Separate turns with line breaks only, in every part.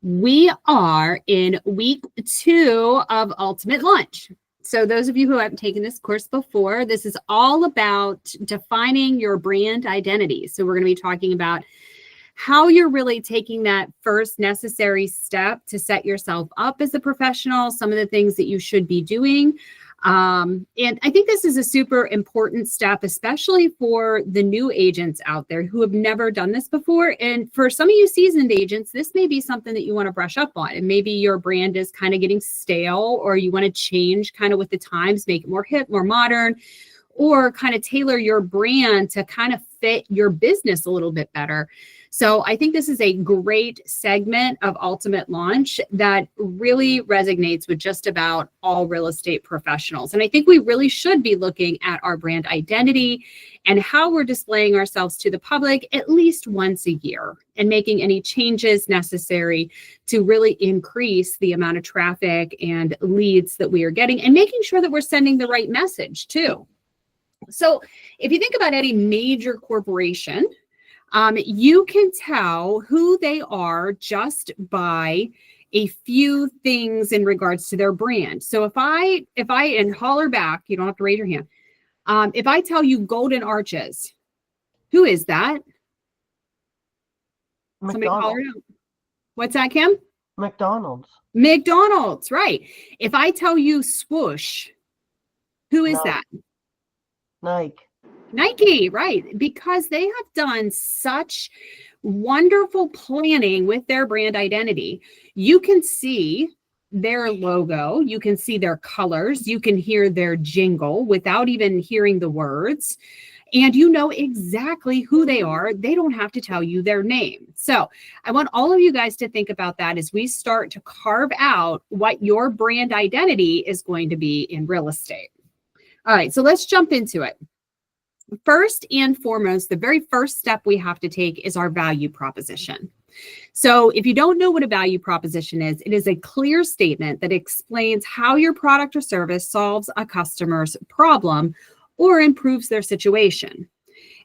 We are in week 2 of Ultimate Launch. So those of you who haven't taken this course before, this is all about defining your brand identity. So we're going to be talking about how you're really taking that first necessary step to set yourself up as a professional, some of the things that you should be doing. And I think this is a super important step, especially for the new agents out there who have never done this before. And for some of you seasoned agents, this may be something that you want to brush up on. And maybe your brand is kind of getting stale, or you want to change kind of with the times, make it more hip, more modern, or kind of tailor your brand to kind of fit your business a little bit better. So I think this is a great segment of Ultimate Launch that really resonates with just about all real estate professionals. And I think we really should be looking at our brand identity and how we're displaying ourselves to the public at least once a year, and making any changes necessary to really increase the amount of traffic and leads that we are getting, and making sure that we're sending the right message too. So if you think about any major corporation, you can tell who they are just by a few things in regards to their brand. So if I and holler back, you don't have to raise your hand. If I tell you Golden Arches, who is that?
McDonald's.
Somebody holler it out. What's that, Kim?
McDonald's.
McDonald's, right. If I tell you Swoosh, who is that? Nike, right? Because they have done such wonderful planning with their brand identity. You can see their logo, you can see their colors, you can hear their jingle without even hearing the words, and you know exactly who they are. They don't have to tell you their name. So I want all of you guys to think about that as we start to carve out what your brand identity is going to be in real estate. All right, so let's jump into it. First and foremost, the very first step we have to take is our value proposition. So if you don't know what a value proposition is, it is a clear statement that explains how your product or service solves a customer's problem or improves their situation.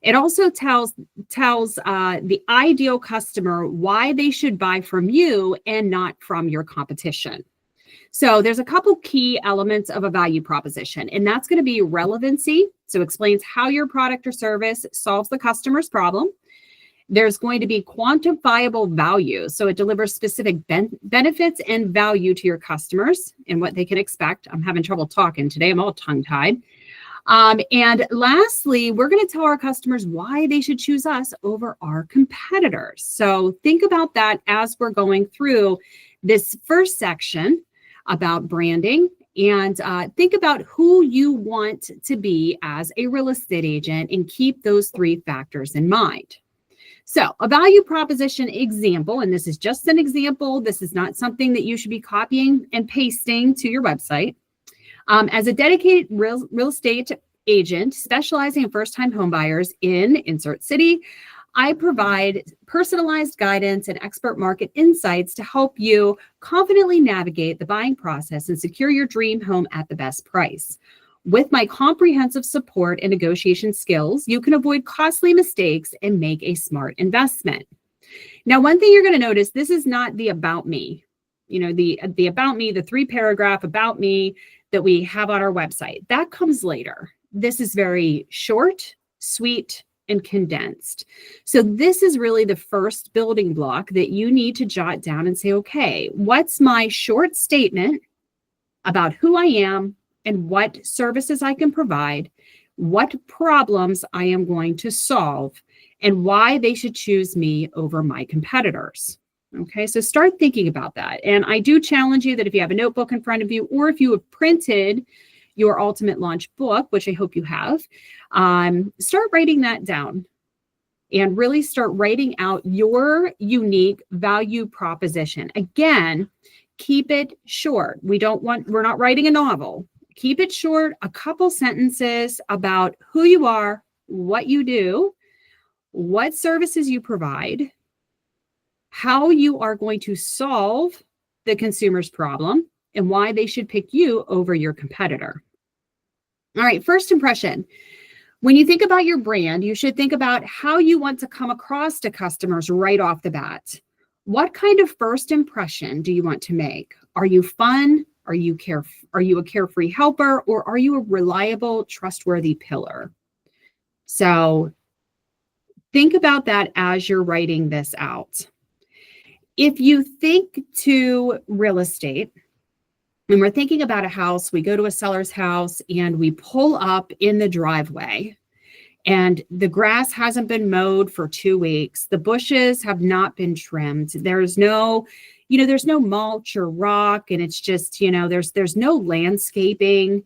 It also tells the ideal customer why they should buy from you and not from your competition. So there's a couple key elements of a value proposition, and that's going to be relevancy. So it explains how your product or service solves the customer's problem. There's going to be quantifiable value. So it delivers specific benefits and value to your customers and what they can expect. I'm having trouble talking today. I'm all tongue-tied. And lastly, we're going to tell our customers why they should choose us over our competitors. So think about that as we're going through this first section about branding, and think about who you want to be as a real estate agent, and keep those 3 factors in mind. So a value proposition example, and this is just an example, this is not something that you should be copying and pasting to your website. As a dedicated real estate agent specializing in first-time homebuyers in insert city, I provide personalized guidance and expert market insights to help you confidently navigate the buying process and secure your dream home at the best price. With my comprehensive support and negotiation skills, you can avoid costly mistakes and make a smart investment. Now, one thing you're going to notice, this is not the about me. You know, the about me, the 3-paragraph about me that we have on our website. That comes later. This is very short, sweet, and condensed. So this is really the first building block that you need to jot down and say, okay, what's my short statement about who I am and what services I can provide, what problems I am going to solve, and why they should choose me over my competitors. Okay, so start thinking about that. And I do challenge you that if you have a notebook in front of you, or if you have printed your Ultimate Launch book, which I hope you have, start writing that down and really start writing out your unique value proposition. Again, keep it short. We're not writing a novel. Keep it short, a couple sentences about who you are, what you do, what services you provide, how you are going to solve the consumer's problem, and why they should pick you over your competitor. All right, first impression. When you think about your brand, you should think about how you want to come across to customers right off the bat. What kind of first impression do you want to make? Are you fun? Are you a carefree helper, or are you a reliable, trustworthy pillar? So think about that as you're writing this out. If you think to real estate, when we're thinking about a house, we go to a seller's house and we pull up in the driveway, and the grass hasn't been mowed for 2 weeks. The bushes have not been trimmed. There's no mulch or rock, and it's just, there's no landscaping.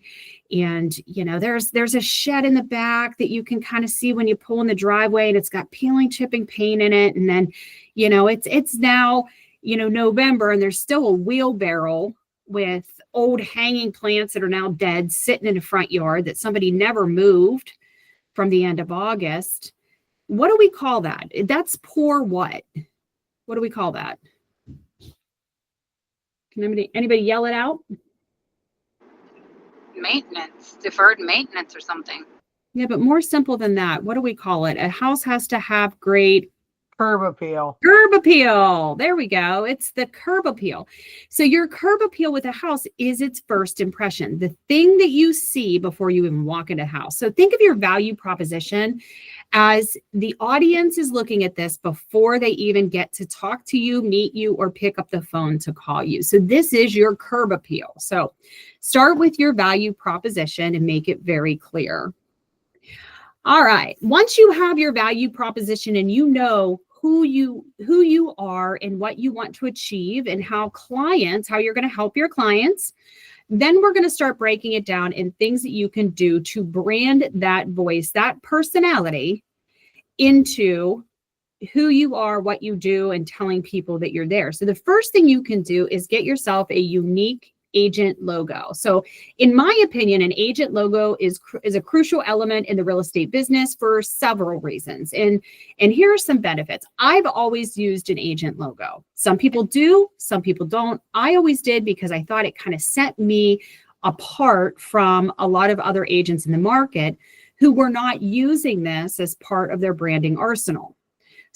And, there's a shed in the back that you can kind of see when you pull in the driveway, and it's got peeling, chipping paint in it. And then, it's now, November, and there's still a wheelbarrow with old hanging plants that are now dead sitting in the front yard that somebody never moved from the end of August. What do we call that? That's poor what? What do we call that? Can anybody yell it out?
Maintenance, deferred maintenance or something.
Yeah, but more simple than that. What do we call it? A house has to have great
curb appeal.
Curb appeal. There we go. It's the curb appeal. So your curb appeal with a house is its first impression, the thing that you see before you even walk into a house. So think of your value proposition as the audience is looking at this before they even get to talk to you, meet you, or pick up the phone to call you. So this is your curb appeal. So start with your value proposition and make it very clear. All right. Once you have your value proposition and you know who you are and what you want to achieve and how you're going to help your clients, then we're going to start breaking it down in things that you can do to brand that voice, that personality into who you are, what you do, and telling people that you're there. So the first thing you can do is get yourself a unique agent logo. So in my opinion, an agent logo is a crucial element in the real estate business for several reasons. And here are some benefits. I've always used an agent logo. Some people do, some people don't. I always did because I thought it kind of set me apart from a lot of other agents in the market who were not using this as part of their branding arsenal.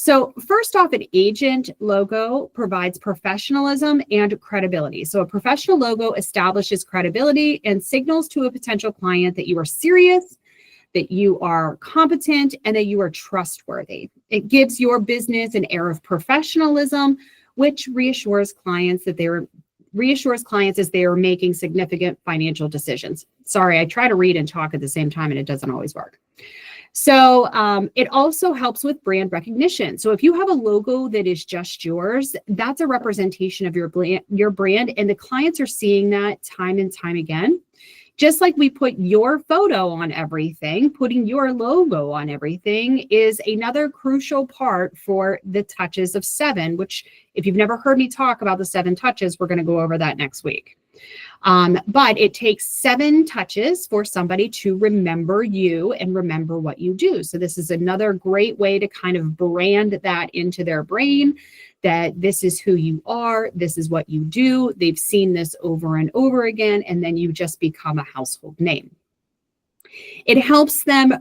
So first off, an agent logo provides professionalism and credibility. So a professional logo establishes credibility and signals to a potential client that you are serious, that you are competent, and that you are trustworthy. It gives your business an air of professionalism, which reassures clients as they are making significant financial decisions. Sorry, I try to read and talk at the same time, and it doesn't always work. So it also helps with brand recognition. So if you have a logo that is just yours, that's a representation of your brand, and the clients are seeing that time and time again. Just like we put your photo on everything, putting your logo on everything is another crucial part for the touches of 7, which if you've never heard me talk about the 7 touches, we're going to go over that next week. But it takes 7 touches for somebody to remember you and remember what you do. So this is another great way to kind of brand that into their brain, that this is who you are, this is what you do. They've seen this over and over again, and then you just become a household name. It helps them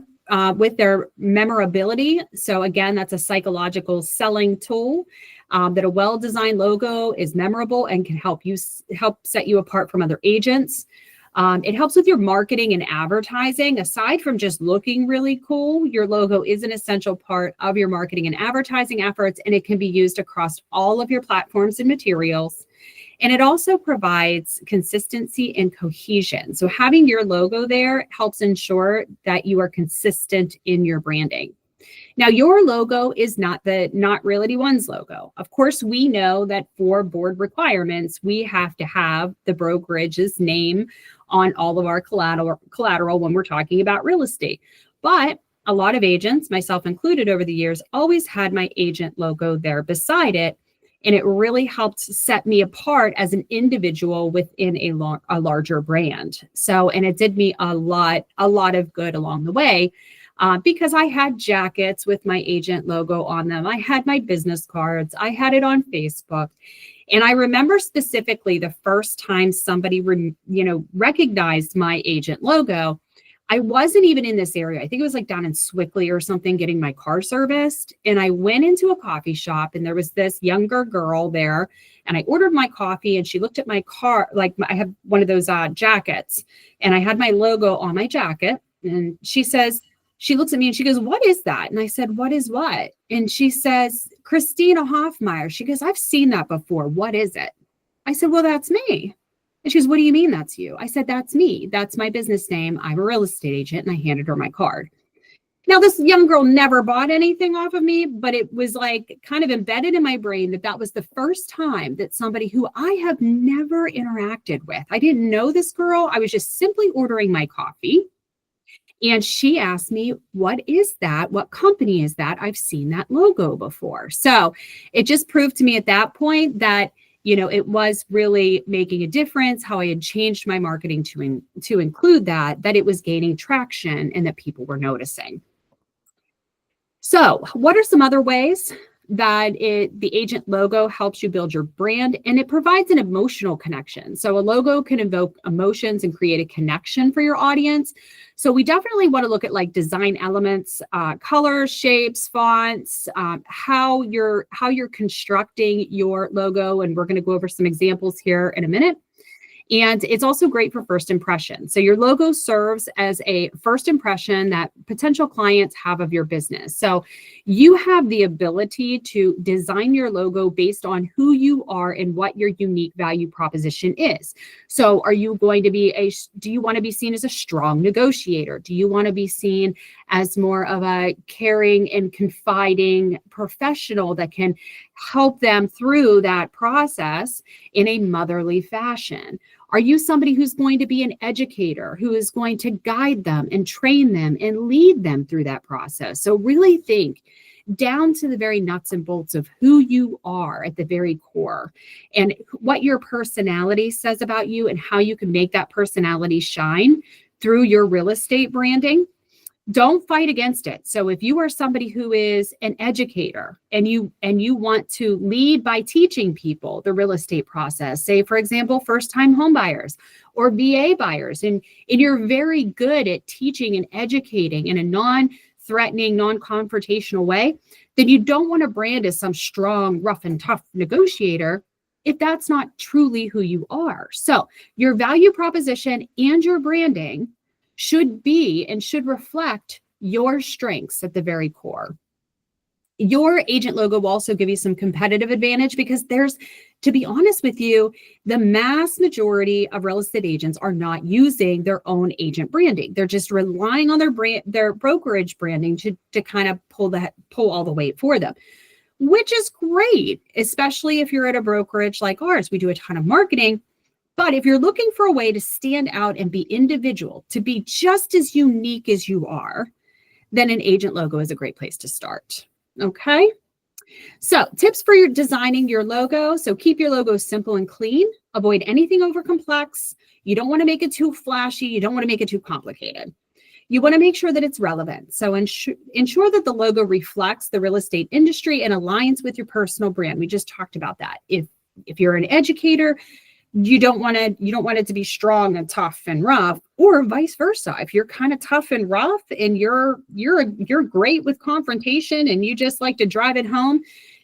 with their memorability. So again, that's a psychological selling tool. That a well-designed logo is memorable and can help set you apart from other agents. It helps with your marketing and advertising. Aside from just looking really cool, your logo is an essential part of your marketing and advertising efforts, and it can be used across all of your platforms and materials. And it also provides consistency and cohesion. So having your logo there helps ensure that you are consistent in your branding. Now, your logo is not Realty One's logo. Of course, we know that for board requirements, we have to have the brokerage's name on all of our collateral when we're talking about real estate. But a lot of agents, myself included over the years, always had my agent logo there beside it. And it really helped set me apart as an individual within a larger brand. So, and it did me a lot of good along the way. Because I had jackets with my agent logo on them. I had my business cards. I had it on Facebook. And I remember specifically the first time somebody, recognized my agent logo, I wasn't even in this area. I think it was like down in Swickley or something, getting my car serviced. And I went into a coffee shop and there was this younger girl there, and I ordered my coffee and she looked at my car, like I have one of those jackets, and I had my logo on my jacket. And she looks at me and she goes, "What is that?" And I said, "What is what?" And she says, "Christina Hoffmeyer." She goes, "I've seen that before. What is it?" I said, "Well, that's me." And she goes, "What do you mean that's you?" I said, "That's me. That's my business name. I'm a real estate agent." And I handed her my card. Now, this young girl never bought anything off of me, but it was like kind of embedded in my brain that that was the first time that somebody who I have never interacted with, I didn't know this girl. I was just simply ordering my coffee. And she asked me, "What is that? What company is that? I've seen that logo before." So it just proved to me at that point that, you know, it was really making a difference how I had changed my marketing to include that it was gaining traction and that people were noticing. So what are some other ways that the agent logo helps you build your brand? And it provides an emotional connection. So a logo can evoke emotions and create a connection for your audience. So we definitely want to look at like design elements, colors, shapes, fonts, how you're constructing your logo. And we're going to go over some examples here in a minute. And it's also great for first impression. So your logo serves as a first impression that potential clients have of your business. So you have the ability to design your logo based on who you are and what your unique value proposition is. So are you going to be do you want to be seen as a strong negotiator? Do you want to be seen as more of a caring and confiding professional that can help them through that process in a motherly fashion? Are you somebody who's going to be an educator, who is going to guide them and train them and lead them through that process? So really think down to the very nuts and bolts of who you are at the very core and what your personality says about you and how you can make that personality shine through your real estate branding. Don't fight against it. So if you are somebody who is an educator and you want to lead by teaching people the real estate process, say, for example, first-time home buyers or VA buyers, and you're very good at teaching and educating in a non-threatening, non-confrontational way, then you don't want to brand as some strong, rough and tough negotiator if that's not truly who you are. So your value proposition and your branding should be and should reflect your strengths at the very core. Your agent logo will also give you some competitive advantage because to be honest with you, the mass majority of real estate agents are not using their own agent branding. They're just relying on their brokerage branding to kind of pull all the weight for them, which is great, especially if you're at a brokerage like ours. We do a ton of marketing. But if you're looking for a way to stand out and be individual, to be just as unique as you are, then an agent logo is a great place to start. Okay. So tips for designing your logo. So keep your logo simple and clean. Avoid anything over complex. You don't want to make it too flashy. You don't want to make it too complicated. You want to make sure that it's relevant. So ensure that the logo reflects the real estate industry and aligns with your personal brand. We just talked about that. If you're an educator, you don't want it to be strong and tough and rough, or vice versa. If you're kind of tough and rough and you're great with confrontation and you just like to drive it home,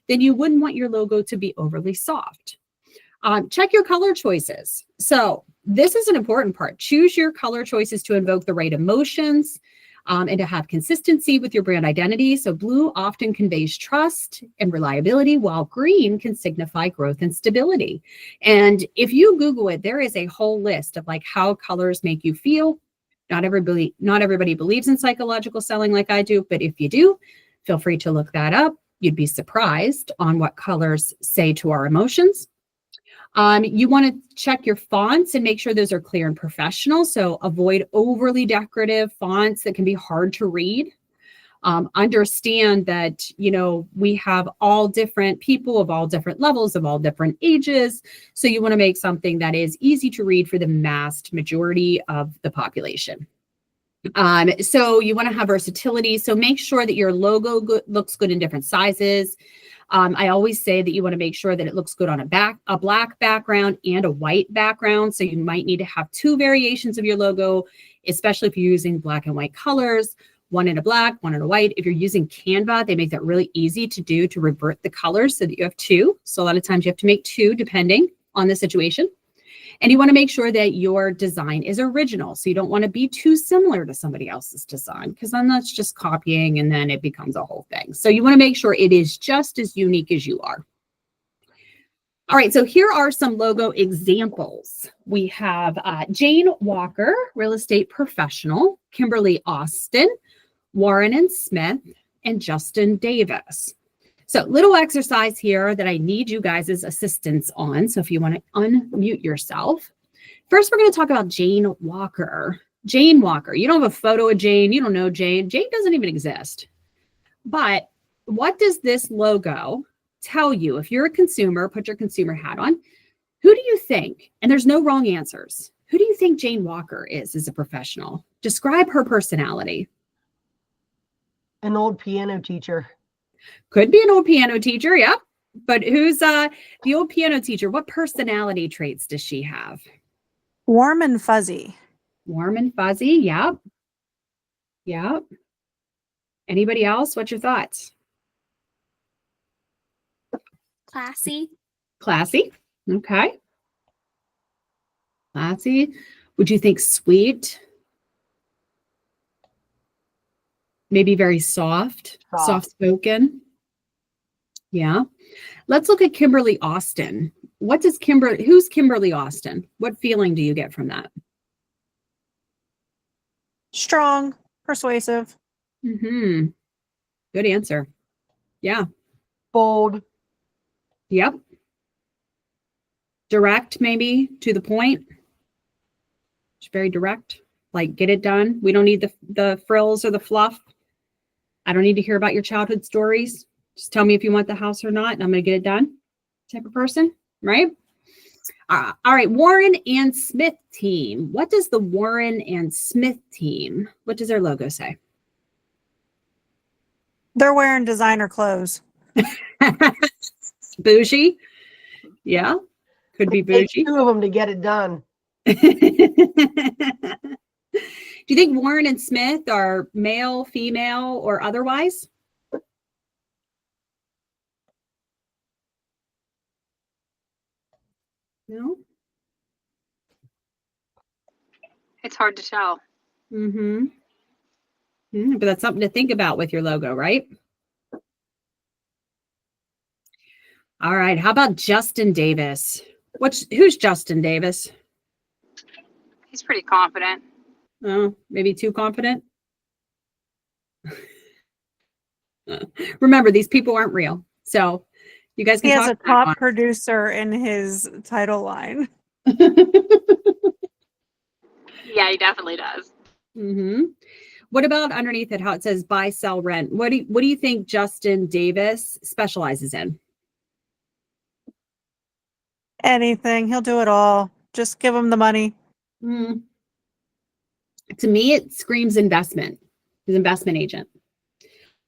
then you wouldn't want your logo to be overly soft. Check your color choices. So this is an important part. Choose your color choices to invoke the right emotions and to have consistency with your brand identity. So blue often conveys trust and reliability, while green can signify growth and stability. And if you Google it, there is a whole list of like how colors make you feel. Not everybody believes in psychological selling like I do, but if you do, feel free to look that up. You'd be surprised on what colors say to our emotions. You want to check your fonts and make sure those are clear and professional. So avoid overly decorative fonts that can be hard to read. Understand that, we have all different people of all different levels, of all different ages. So you want to make something that is easy to read for the vast majority of the population. So you want to have versatility. So make sure that your logo looks good in different sizes. I always say that you want to make sure that it looks good on a black background and a white background. So you might need to have two variations of your logo, especially if you're using black and white colors, one in a black, one in a white. If you're using Canva, they make that really easy to do, to revert the colors so that you have two. So a lot of times you have to make two depending on the situation. And you want to make sure that your design is original. So you don't want to be too similar to somebody else's design, because then that's just copying and then it becomes a whole thing. So you want to make sure it is just as unique as you are. All right, so here are some logo examples. We have Jane Walker, real estate professional, Kimberly Austin, Warren and Smith, and Justin Davis. So little exercise here that I need you guys' assistance on. So if you want to unmute yourself. First, we're going to talk about Jane Walker. Jane Walker. You don't have a photo of Jane. You don't know Jane. Jane doesn't even exist. But what does this logo tell you? If you're a consumer, put your consumer hat on. Who do you think, and there's no wrong answers, who do you think Jane Walker is as a professional? Describe her personality.
An old piano teacher.
Could be an old piano teacher, yeah. But who's the old piano teacher? What personality traits does she have?
Warm and fuzzy.
Warm and fuzzy, yep. Yep. Anybody else? What's your thoughts?
Classy.
Classy, okay. Classy. Would you think sweet? Maybe very soft. Soft-spoken. Yeah. Let's look at Kimberly Austin. Who's Kimberly Austin? What feeling do you get from that?
Strong, persuasive.
Mm-hmm. Good answer. Yeah.
Bold.
Yep. Direct, maybe, to the point. It's very direct. Like, get it done. We don't need the frills or the fluff. I don't need to hear about your childhood stories. Just tell me if you want the house or not, and I'm going to get it done. Type of person, right? All right, Warren and Smith team. What does the Warren and Smith team, what does their logo say?
They're wearing designer clothes.
Bougie. Yeah, could be
It takes
bougie.
two of them to get it done.
Do you think Warren and Smith are male, female, or otherwise? No?
It's hard to tell.
Mm-hmm. But that's something to think about with your logo, right? All right. How about Justin Davis? Who's Justin Davis?
He's pretty confident.
Oh, maybe too confident. Remember, these people aren't real. So you guys can
He has
talk
a top producer in his title line.
Yeah, he definitely does.
Mm-hmm. What about underneath it, how it says buy, sell, rent? What do you think Justin Davis specializes in?
Anything. He'll do it all. Just give him the money.
To me, it screams investment. He's an investment agent.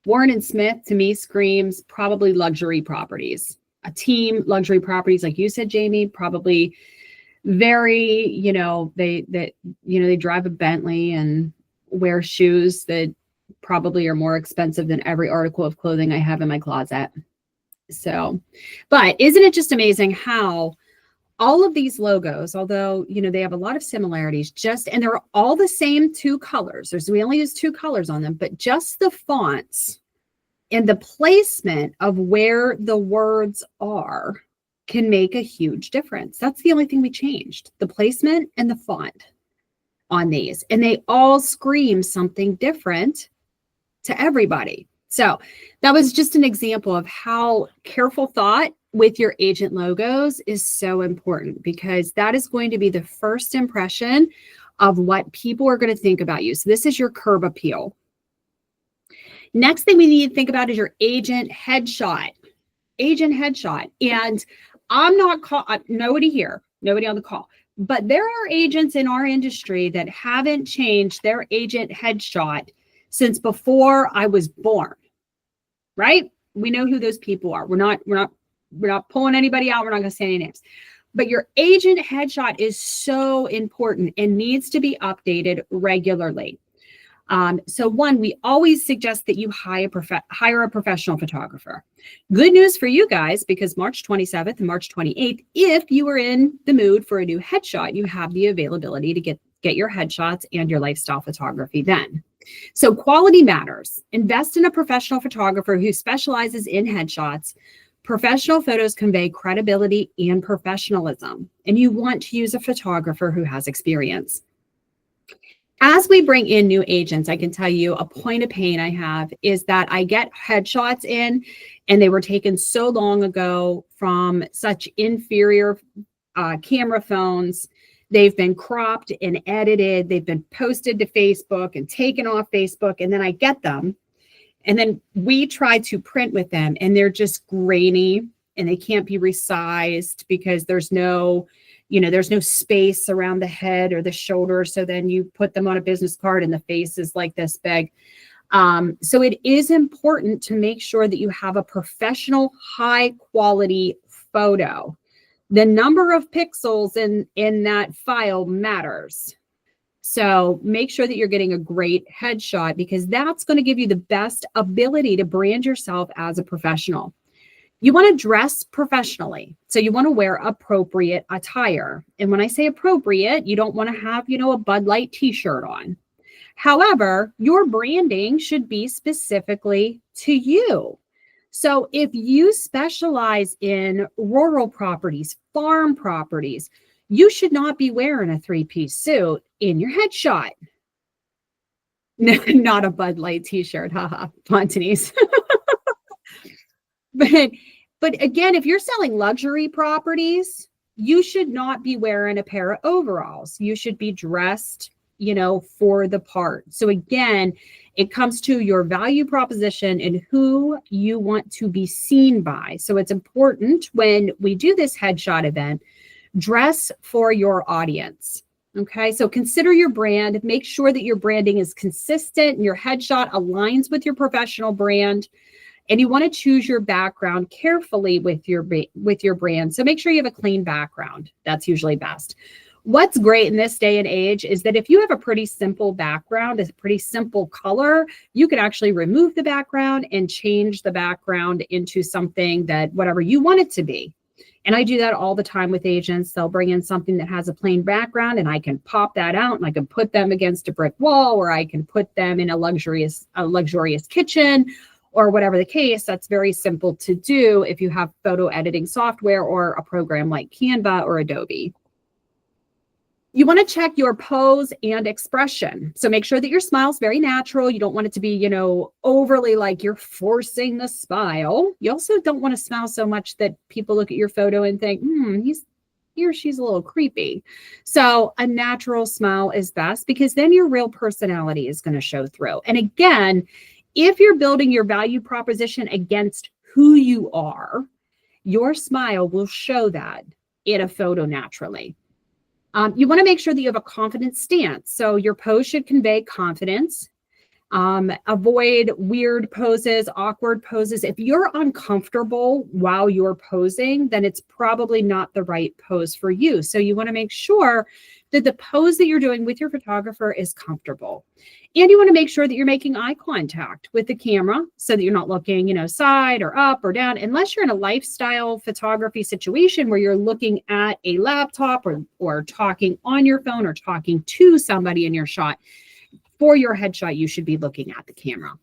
Warren and Smith, to me, screams probably luxury properties. A team, luxury properties, like you said, Jamie, probably very, they drive a Bentley and wear shoes that probably are more expensive than every article of clothing I have in my closet. So, but isn't it just amazing how all of these logos, although, they have a lot of similarities, and they're all the same two colors. We only use two colors on them, but just the fonts and the placement of where the words are can make a huge difference. That's the only thing we changed, the placement and the font on these. And they all scream something different to everybody. So that was just an example of how careful thought with your agent logos is so important, because that is going to be the first impression of what people are going to think about you. So this is your curb appeal. Next thing we need to think about is your agent headshot. Agent headshot. And I'm not nobody here, nobody on the call, but there are agents in our industry that haven't changed their agent headshot since before I was born, right? We know who those people are. We're not pulling anybody out. We're not going to say any names. But your agent headshot is so important and needs to be updated regularly. So one, we always suggest that you hire a professional photographer. Good news for you guys, because March 27th and March 28th, if you are in the mood for a new headshot, you have the availability to get your headshots and your lifestyle photography then. So quality matters. Invest in a professional photographer who specializes in headshots. Professional photos convey credibility and professionalism, and you want to use a photographer who has experience. As we bring in new agents, I can tell you a point of pain I have is that I get headshots in and they were taken so long ago from such inferior camera phones. They've been cropped and edited. They've been posted to Facebook and taken off Facebook. And then I get them. And then we try to print with them and they're just grainy and they can't be resized because there's no space around the head or the shoulder. So then you put them on a business card and the face is like this big. So it is important to make sure that you have a professional, high quality photo. The number of pixels in that file matters. So make sure that you're getting a great headshot because that's going to give you the best ability to brand yourself as a professional. You want to dress professionally. So you want to wear appropriate attire. And when I say appropriate, you don't want to have, a Bud Light t-shirt on. However, your branding should be specifically to you. So if you specialize in rural properties, farm properties, you should not be wearing a three-piece suit in your headshot. Not a Bud Light t-shirt, haha, Fontanese. But again, if you're selling luxury properties, you should not be wearing a pair of overalls. You should be dressed, for the part. So again, it comes to your value proposition and who you want to be seen by. So it's important when we do this headshot event, dress for your audience. Okay, so consider your brand, make sure that your branding is consistent and your headshot aligns with your professional brand. And you want to choose your background carefully with your brand. So make sure you have a clean background. That's usually best. What's great in this day and age is that if you have a pretty simple background, a pretty simple color, you can actually remove the background and change the background into something that whatever you want it to be. And I do that all the time with agents. They'll bring in something that has a plain background and I can pop that out and I can put them against a brick wall or I can put them in a luxurious kitchen or whatever the case. That's very simple to do if you have photo editing software or a program like Canva or Adobe. You want to check your pose and expression. So make sure that your smile is very natural. You don't want it to be, overly like you're forcing the smile. You also don't want to smile so much that people look at your photo and think, he or she's a little creepy. So a natural smile is best because then your real personality is going to show through. And again, if you're building your value proposition against who you are, your smile will show that in a photo naturally. You want to make sure that you have a confident stance. So your pose should convey confidence. Avoid weird poses, awkward poses. If you're uncomfortable while you're posing, then it's probably not the right pose for you. So you want to make sure that the pose that you're doing with your photographer is comfortable. And you want to make sure that you're making eye contact with the camera so that you're not looking, side or up or down, unless you're in a lifestyle photography situation where you're looking at a laptop or talking on your phone or talking to somebody in your shot. For your headshot, you should be looking at the camera.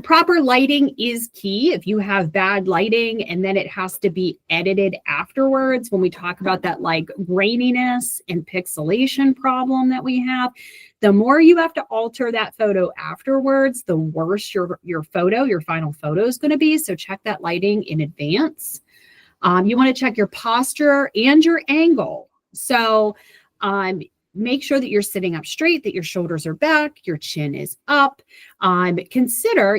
Proper lighting is key. If you have bad lighting and then it has to be edited afterwards, when we talk about that like graininess and pixelation problem that we have, the more you have to alter that photo afterwards, the worse your final photo is going to be. So check that lighting in advance. You want to check your posture and your angle. So make sure that you're sitting up straight, that your shoulders are back, your chin is up. Consider,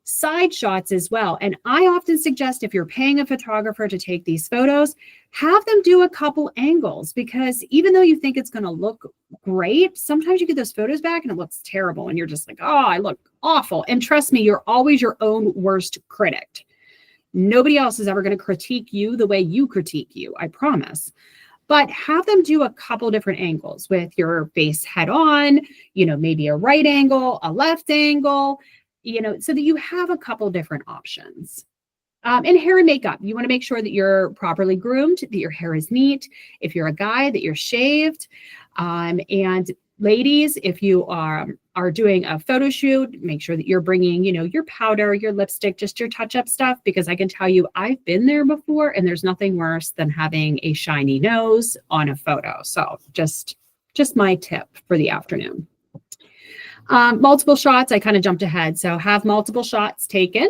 side shots as well. And I often suggest if you're paying a photographer to take these photos, have them do a couple angles, because even though you think it's going to look great, sometimes you get those photos back and it looks terrible. And you're just like, oh, I look awful. And trust me, you're always your own worst critic. Nobody else is ever going to critique you the way you critique you, I promise. But have them do a couple different angles with your face head on, maybe a right angle, a left angle, so that you have a couple different options. And hair and makeup, you want to make sure that you're properly groomed, that your hair is neat. If you're a guy, that you're shaved. And ladies, if you are doing a photo shoot, make sure that you're bringing, your powder, your lipstick, just your touch-up stuff, because I can tell you, I've been there before, and there's nothing worse than having a shiny nose on a photo. So just my tip for the afternoon. Multiple shots, I kind of jumped ahead. So have multiple shots taken.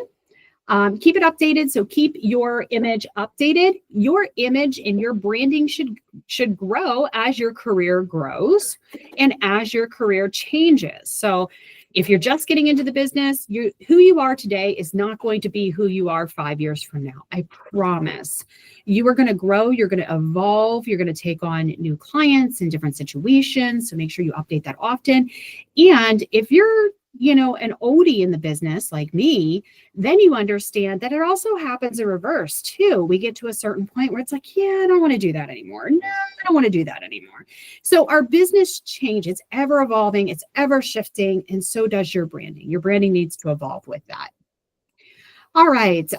Keep it updated. So keep your image updated. Your image and your branding should grow as your career grows and as your career changes. So if you're just getting into the business, who you are today is not going to be who you are 5 years from now. I promise. You are going to grow. You're going to evolve. You're going to take on new clients in different situations. So make sure you update that often. And if you're an oldie in the business like me, then you understand that it also happens in reverse too. We get to a certain point where it's like, yeah, I don't want to do that anymore. No, I don't want to do that anymore. So our business changes, it's ever evolving, it's ever shifting, and so does your branding. Your branding needs to evolve with that. All right.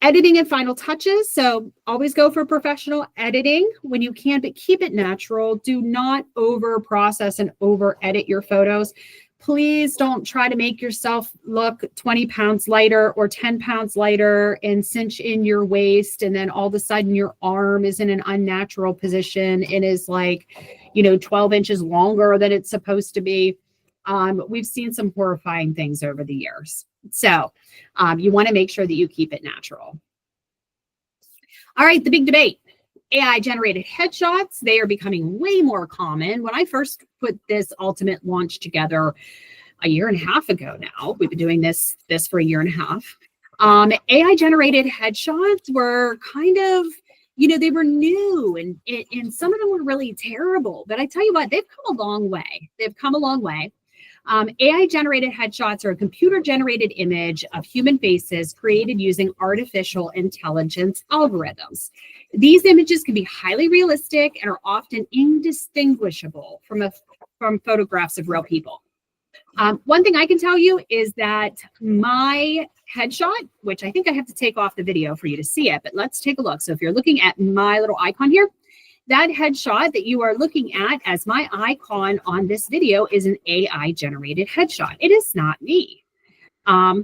Editing and final touches. So always go for professional editing when you can, but keep it natural. Do not over process and over edit your photos. Please don't try to make yourself look 20 pounds lighter or 10 pounds lighter and cinch in your waist. And then all of a sudden your arm is in an unnatural position and is 12 inches longer than it's supposed to be. We've seen some horrifying things over the years. So you want to make sure that you keep it natural. All right, the big debate. AI generated headshots, they are becoming way more common. When I first put this ultimate launch together a year and a half ago now, we've been doing this for a year and a half. AI generated headshots were kind of, they were new and some of them were really terrible. But I tell you what, they've come a long way. They've come a long way. AI generated headshots are a computer generated image of human faces created using artificial intelligence algorithms. These images can be highly realistic and are often indistinguishable from photographs of real people. One thing I can tell you is that my headshot, which I think I have to take off the video for you to see it, but let's take a look. So if you're looking at my little icon here, that headshot that you are looking at as my icon on this video is an AI generated headshot. It is not me. I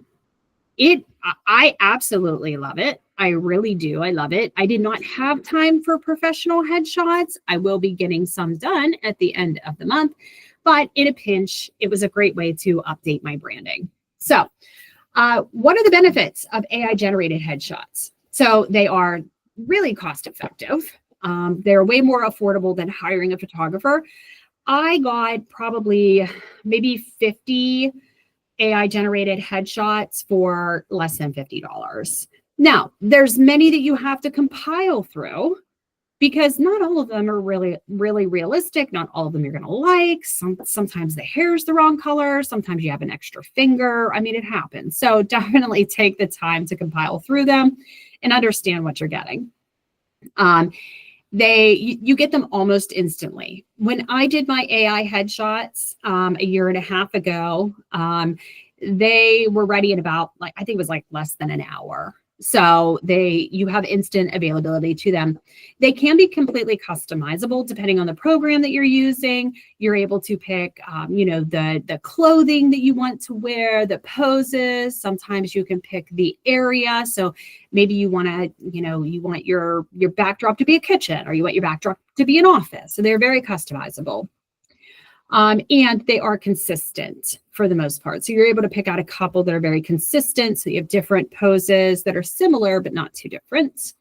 absolutely love it. I really do. I love it. I did not have time for professional headshots. I will be getting some done at the end of the month, but in a pinch, it was a great way to update my branding. So what are the benefits of AI generated headshots? So they are really cost effective. They're way more affordable than hiring a photographer. I got probably maybe 50 AI generated headshots for less than $50. Now, there's many that you have to compile through because not all of them are really, really realistic. Not all of them you're going to like. Sometimes the hair is the wrong color. Sometimes you have an extra finger. I mean, it happens. So definitely take the time to compile through them and understand what you're getting. You get them almost instantly. When I did my AI headshots a year and a half ago, they were ready in about I think it was less than an hour. So you have instant availability to them. They can be completely customizable depending on the program that you're using. You're able to pick, the clothing that you want to wear, the poses. Sometimes you can pick the area. So maybe you want to, you want your backdrop to be a kitchen or you want your backdrop to be an office. So they're very customizable. And they are consistent for the most part. So you're able to pick out a couple that are very consistent. So you have different poses that are similar, but not too different.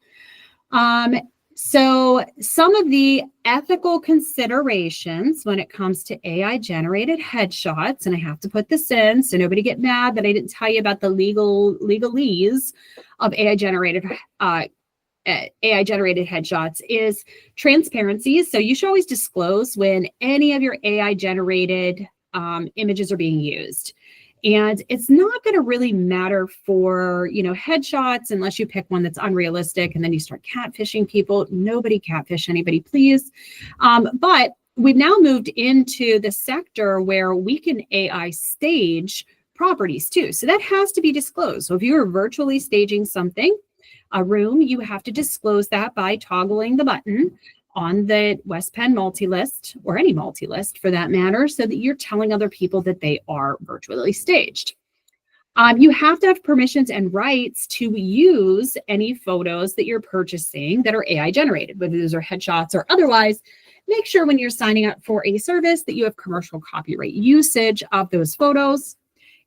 So some of the ethical considerations when it comes to AI generated headshots, and I have to put this in so nobody get mad that I didn't tell you about the legalese of AI generated headshots, is transparency. So you should always disclose when any of your AI generated images are being used. And it's not going to really matter for, headshots unless you pick one that's unrealistic and then you start catfishing people. Nobody catfish anybody, please. But we've now moved into the sector where we can AI stage properties too. So that has to be disclosed. So if you're virtually staging something, a room, you have to disclose that by toggling the button on the West Penn multi-list, or any multi-list for that matter, so that you're telling other people that they are virtually staged. You have to have permissions and rights to use any photos that you're purchasing that are AI generated, whether those are headshots or otherwise. Make sure when you're signing up for a service that you have commercial copyright usage of those photos.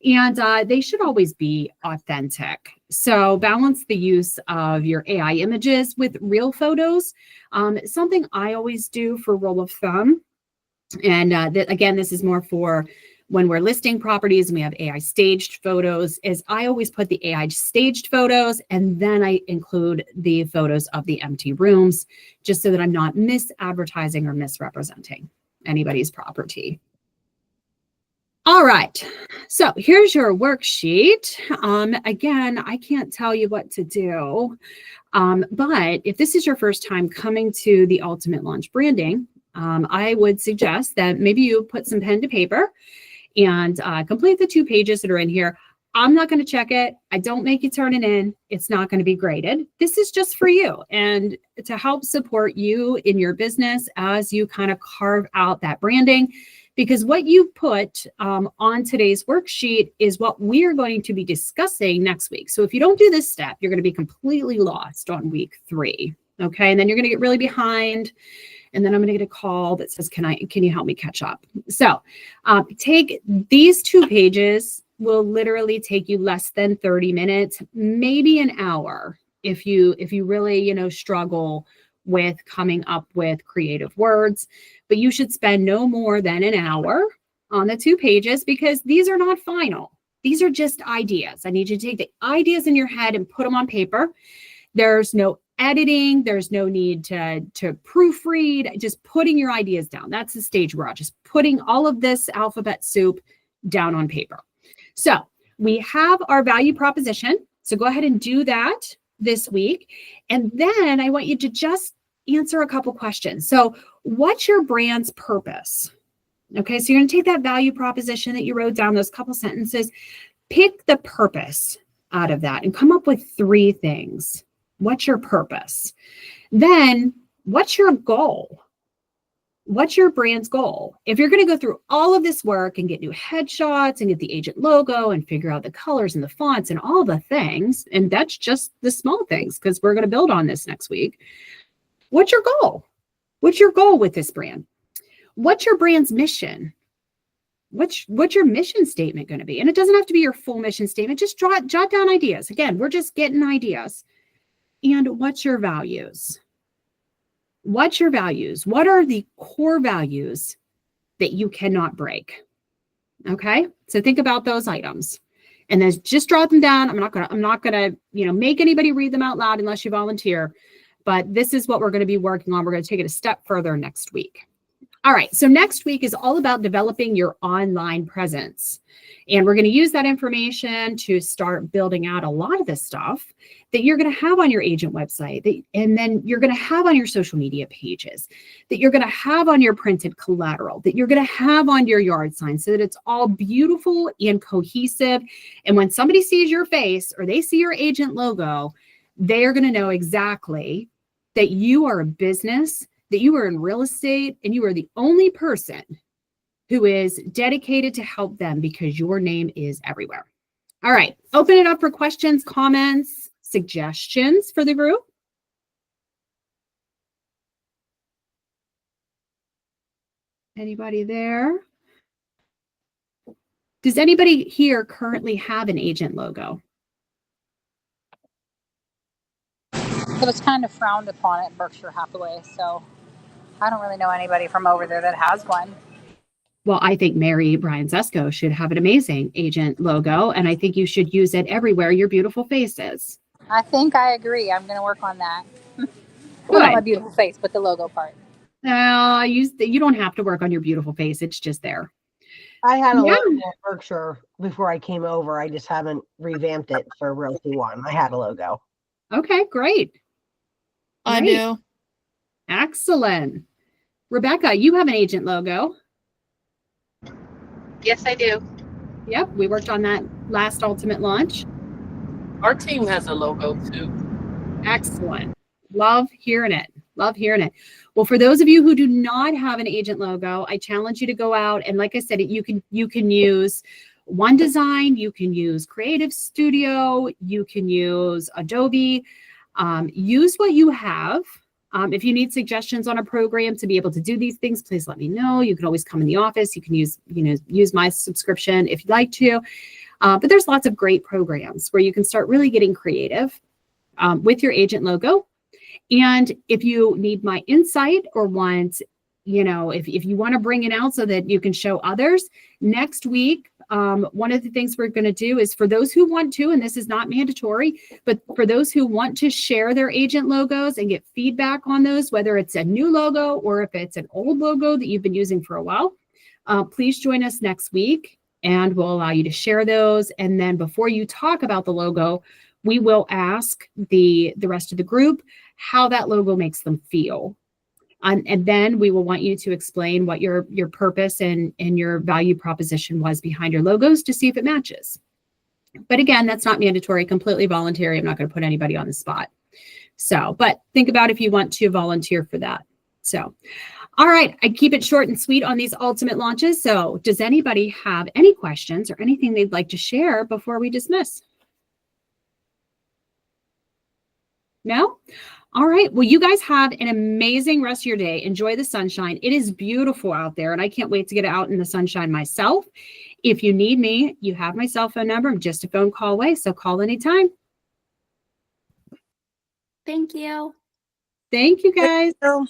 And they should always be authentic. So balance the use of your AI images with real photos. Something I always do for rule of thumb, and again, this is more for when we're listing properties and we have AI staged photos, is I always put the AI staged photos and then I include the photos of the empty rooms, just so that I'm not misadvertising or misrepresenting anybody's property. All right, so here's your worksheet. Again, I can't tell you what to do, but if this is your first time coming to the Ultimate Launch Branding, I would suggest that maybe you put some pen to paper and complete the 2 pages that are in here. I'm not going to check it. I don't make you turn it in. It's not going to be graded. This is just for you and to help support you in your business as you kind of carve out that branding. Because what you put on today's worksheet is what we're going to be discussing next week. So if you don't do this step, you're going to be completely lost on week 3. Okay. And then you're going to get really behind. And then I'm going to get a call that says, can you help me catch up? So take these 2 pages, will literally take you less than 30 minutes, maybe an hour. If you really, struggle with coming up with creative words, but you should spend no more than an hour on the 2 pages, because these are not final. These are just ideas. I need you to take the ideas in your head and put them on paper. There's no editing. There's no need to proofread, just putting your ideas down. That's the stage we're at, just putting all of this alphabet soup down on paper. So we have our value proposition. So go ahead and do that this week. And then I want you to just answer a couple questions. So what's your brand's purpose? Okay, so you're going to take that value proposition that you wrote down, those couple sentences, pick the purpose out of that and come up with 3 things. What's your purpose? Then what's your goal? What's your brand's goal? If you're going to go through all of this work and get new headshots and get the agent logo and figure out the colors and the fonts and all the things, and that's just the small things because we're going to build on this next week. What's your goal? What's your goal with this brand? What's your brand's mission? What's your mission statement going to be? And it doesn't have to be your full mission statement. Just jot down ideas. Again, we're just getting ideas. And what's your values? What's your values? What are the core values that you cannot break? Okay, so think about those items, and then just jot them down. I'm not gonna make anybody read them out loud unless you volunteer. But this is what we're going to be working on. We're going to take it a step further next week. All right, so next week is all about developing your online presence. And we're going to use that information to start building out a lot of this stuff that you're going to have on your agent website, and then you're going to have on your social media pages, that you're going to have on your printed collateral, that you're going to have on your yard sign, so that it's all beautiful and cohesive. And when somebody sees your face or they see your agent logo, they're going to know exactly that you are a business, that you are in real estate, and you are the only person who is dedicated to help them because your name is everywhere. All right, open it up for questions, comments, suggestions for the group. Anybody there? Does anybody here currently have an agent logo?
It was kind of frowned upon at Berkshire Hathaway, so I don't really know anybody from over there that has one.
Well, I think Mary Brian Zesko should have an amazing agent logo, and I think you should use it everywhere your beautiful face is.
I think I agree. I'm going to work on that. Well, not my
Good.
beautiful face, but the logo part.
You don't have to work on your beautiful face. It's just there.
I had a
Yeah.
logo at Berkshire before I came over. I just haven't revamped it for Realty One. I had a logo.
Okay, great.
I
Great.
do.
Excellent. Rebecca, you have an agent logo.
Yes, I do.
Yep, we worked on that last Ultimate launch.
Our team has a logo too.
Excellent. Love hearing it. Love hearing it. Well, for those of you who do not have an agent logo, I challenge you to go out and, like I said, you can use One Design, you can use Creative Studio, you can use Adobe. Use what you have. If you need suggestions on a program to be able to do these things, please let me know. You can always come in the office. You can use my subscription if you'd like to. But there's lots of great programs where you can start really getting creative with your agent logo. And if you need my insight or want, if you want to bring it out so that you can show others, next week, one of the things we're going to do is for those who want to, and this is not mandatory, but for those who want to share their agent logos and get feedback on those, whether it's a new logo or if it's an old logo that you've been using for a while, please join us next week and we'll allow you to share those. And then before you talk about the logo, we will ask the rest of the group how that logo makes them feel. And then we will want you to explain what your purpose and your value proposition was behind your logos to see if it matches. But again, that's not mandatory, completely voluntary. I'm not going to put anybody on the spot. So, but think about if you want to volunteer for that. So, all right, I keep it short and sweet on these Ultimate launches. So does anybody have any questions or anything they'd like to share before we dismiss? No? All right. Well, you guys have an amazing rest of your day. Enjoy the sunshine. It is beautiful out there, and I can't wait to get out in the sunshine myself. If you need me, you have my cell phone number. I'm just a phone call away, so call anytime.
Thank you.
Thank you, guys.
So-